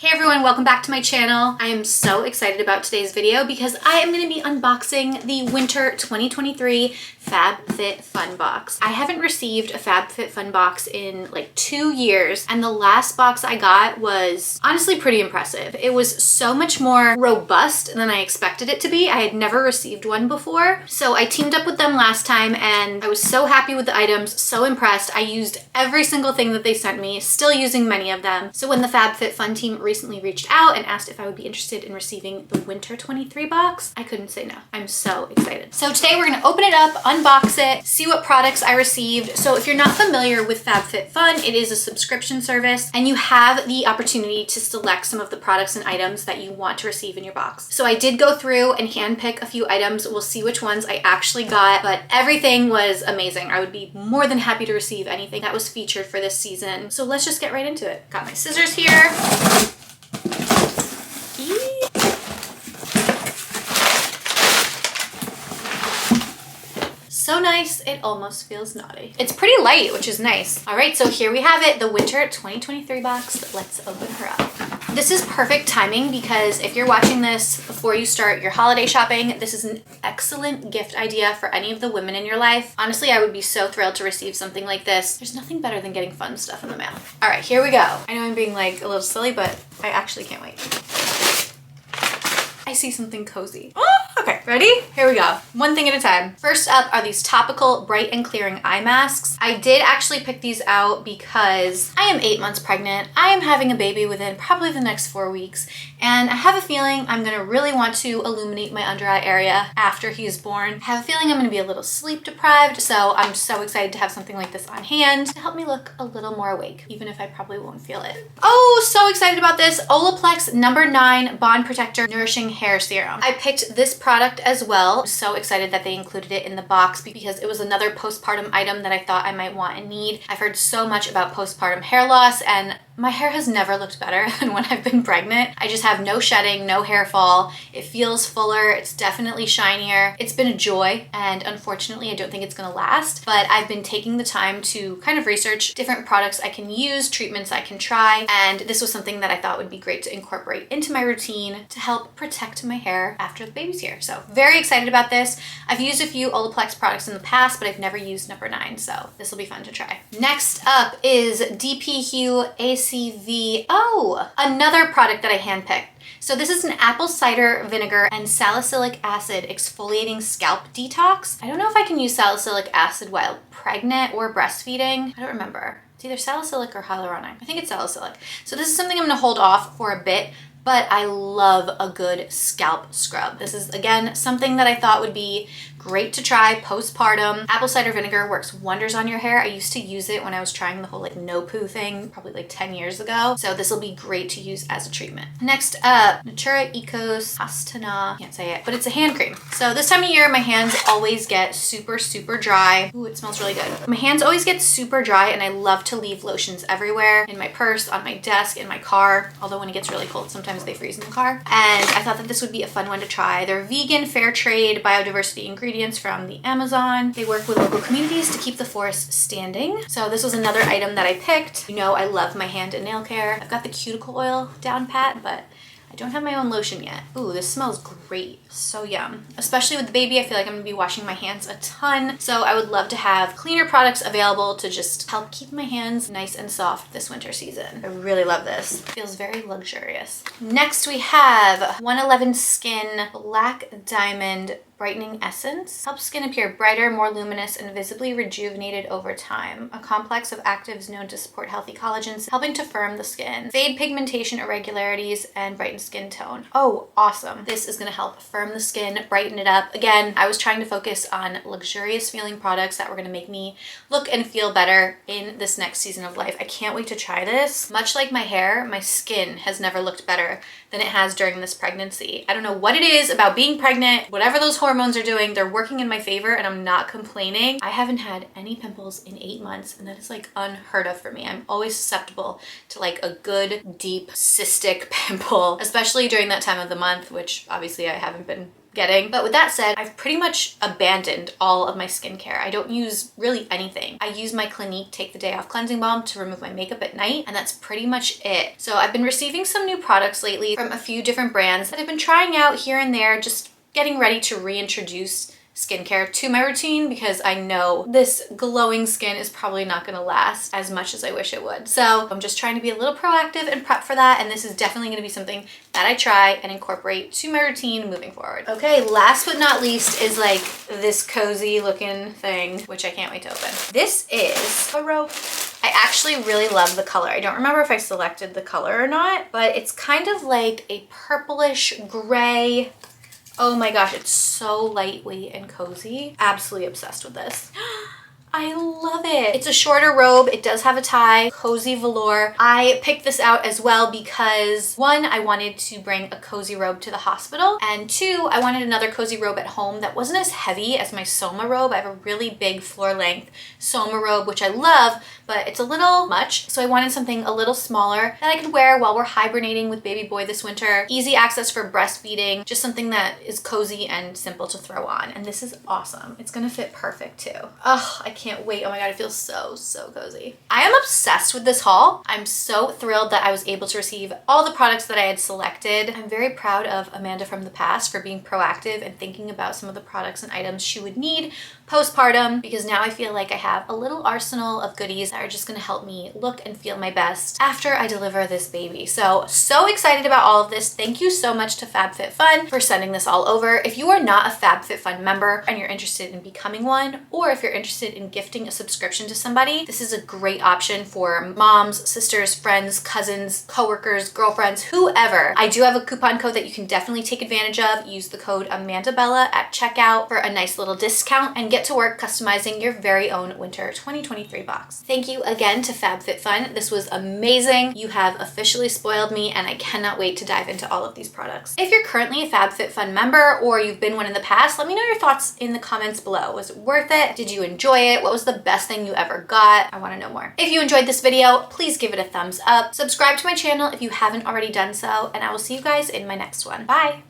Hey everyone, welcome back to my channel. I am so excited about today's video because I am going to be unboxing the Winter 2023 FAB FIT Fun box. I haven't received a FAB FIT Fun box in like 2 years, and the last box I got was honestly pretty impressive. It was so much more robust than I expected it to be. I had never received one before, so I teamed up with them last time and I was so happy with the items, so impressed. I used every single thing that they sent me, still using many of them. So when the FAB FIT Fun team recently reached out and asked if I would be interested in receiving the Winter 23 box, I couldn't say no. I'm so excited. So today we're gonna open it up, unbox it, see what products I received. So if you're not familiar with FAB FIT Fun, it is a subscription service and you have the opportunity to select some of the products and items that you want to receive in your box. So I did go through and handpick a few items. We'll see which ones I actually got, but everything was amazing. I would be more than happy to receive anything that was featured for this season. So let's just get right into it. Got my scissors here. So nice, it almost feels naughty. It's pretty light, which is nice. All right, so here we have it, the Winter 2023 box. Let's open her up. This is perfect timing because if you're watching this before you start your holiday shopping, this is an excellent gift idea for any of the women in your life. Honestly, I would be so thrilled to receive something like this. There's nothing better than getting fun stuff in the mail. All right, here we go. I know I'm being like a little silly, but I actually can't wait. I see something cozy. Oh, okay, ready? Here we go. One thing at a time. First up are these topical bright and clearing eye masks. I did actually pick these out because I am 8 months pregnant. I am having a baby within probably the next 4 weeks, and I have a feeling I'm gonna really want to illuminate my under eye area after he is born. I have a feeling I'm gonna be a little sleep deprived, so I'm so excited to have something like this on hand to help me look a little more awake, even if I probably won't feel it. Oh, so excited about this. Olaplex number 9 Bond Protector Nourishing Hair Serum. I picked this product as well. I'm so excited that they included it in the box because it was another postpartum item that I thought I might want and need. I've heard so much about postpartum hair loss, and my hair has never looked better than when I've been pregnant. I just have no shedding, no hair fall. It feels fuller. It's definitely shinier. It's been a joy, and unfortunately, I don't think it's gonna last, but I've been taking the time to kind of research different products I can use, treatments I can try, and this was something that I thought would be great to incorporate into my routine to help protect my hair after the baby's here. So very excited about this. I've used a few Olaplex products in the past, but I've never used number 9, so this will be fun to try. Next up is DP Hue ACV. Oh, another product that I handpicked. So this is an apple cider vinegar and salicylic acid exfoliating scalp detox. I don't know if I can use salicylic acid while pregnant or breastfeeding. I don't remember. It's either salicylic or hyaluronic. I think it's salicylic. So this is something I'm gonna hold off for a bit, but I love a good scalp scrub. This is, again, something that I thought would be great to try postpartum. Apple cider vinegar works wonders on your hair. I used to use it when I was trying the whole like no poo thing, probably like 10 years ago. So this will be great to use as a treatment. Next up, Natura Ecos Astana. Can't say it, but it's a hand cream. So this time of year, my hands always get super, super dry. Ooh, it smells really good. My hands always get super dry, and I love to leave lotions everywhere, in my purse, on my desk, in my car. Although when it gets really cold, sometimes they freeze in the car. And I thought that this would be a fun one to try. They're vegan, fair trade, biodiversity ingredients from the Amazon. They work with local communities to keep the forest standing. So this was another item that I picked. You know, I love my hand and nail care. I've got the cuticle oil down pat, but I don't have my own lotion yet. Ooh, this smells great. So yum. Especially with the baby, I feel like I'm gonna be washing my hands a ton. So I would love to have cleaner products available to just help keep my hands nice and soft this winter season. I really love this. It feels very luxurious. Next we have 111 Skin Black Diamond Brightening Essence. Helps skin appear brighter, more luminous, and visibly rejuvenated over time. A complex of actives known to support healthy collagens, helping to firm the skin, fade pigmentation irregularities, and brighten skin tone. Oh, awesome. This is gonna help firm the skin, brighten it up. Again, I was trying to focus on luxurious feeling products that were gonna make me look and feel better in this next season of life. I can't wait to try this. Much like my hair, my skin has never looked better than it has during this pregnancy. I don't know what it is about being pregnant. Whatever those hormones are doing, they're working in my favor, and I'm not complaining. I haven't had any pimples in 8 months, and that is like unheard of for me. I'm always susceptible to like a good, deep, cystic pimple, especially during that time of the month, which obviously I haven't been getting. But with that said, I've pretty much abandoned all of my skincare. I don't use really anything. I use my Clinique Take the Day Off Cleansing Balm to remove my makeup at night, and that's pretty much it. So I've been receiving some new products lately from a few different brands that I've been trying out here and there, just getting ready to reintroduce skincare to my routine because I know this glowing skin is probably not going to last as much as I wish it would. So I'm just trying to be a little proactive and prep for that, and this is definitely going to be something that I try and incorporate to my routine moving forward. Okay, last but not least is like this cozy looking thing, which I can't wait to open. This is a robe. I actually really love the color. I don't remember if I selected the color or not, but it's kind of like a purplish gray. Oh my gosh, it's so lightweight and cozy. Absolutely obsessed with this. I love it. It's a shorter robe. It does have a tie, cozy velour. I picked this out as well because one, I wanted to bring a cozy robe to the hospital, and two, I wanted another cozy robe at home that wasn't as heavy as my Soma robe. I have a really big floor length Soma robe, which I love, but it's a little much. So I wanted something a little smaller that I could wear while we're hibernating with baby boy this winter. Easy access for breastfeeding, just something that is cozy and simple to throw on. And this is awesome. It's gonna fit perfect too. Oh, I can't wait. Oh my God, it feels so cozy. I am obsessed with this haul. I'm so thrilled that I was able to receive all the products that I had selected. I'm very proud of Amanda from the past for being proactive and thinking about some of the products and items she would need postpartum, because now I feel like I have a little arsenal of goodies that are just gonna help me look and feel my best after I deliver this baby. So excited about all of this. Thank you so much to Fab Fit Fun for sending this all over. If you are not a Fab Fit Fun member and you're interested in becoming one, or if you're interested in gifting a subscription to somebody, this is a great option for moms, sisters, friends, cousins, coworkers, girlfriends, whoever. I do have a coupon code that you can definitely take advantage of. Use the code AmandaBella at checkout for a nice little discount and get to work customizing your very own winter 2023 box. Thank you again to Fab Fit Fun. This was amazing. You have officially spoiled me, and I cannot wait to dive into all of these products. If you're currently a Fab Fit Fun member or you've been one in the past, let me know your thoughts in the comments below. Was it worth it? Did you enjoy it? What was the best thing you ever got? I want to know more. If you enjoyed this video, please give it a thumbs up. Subscribe to my channel if you haven't already done so, and I will see you guys in my next one. Bye!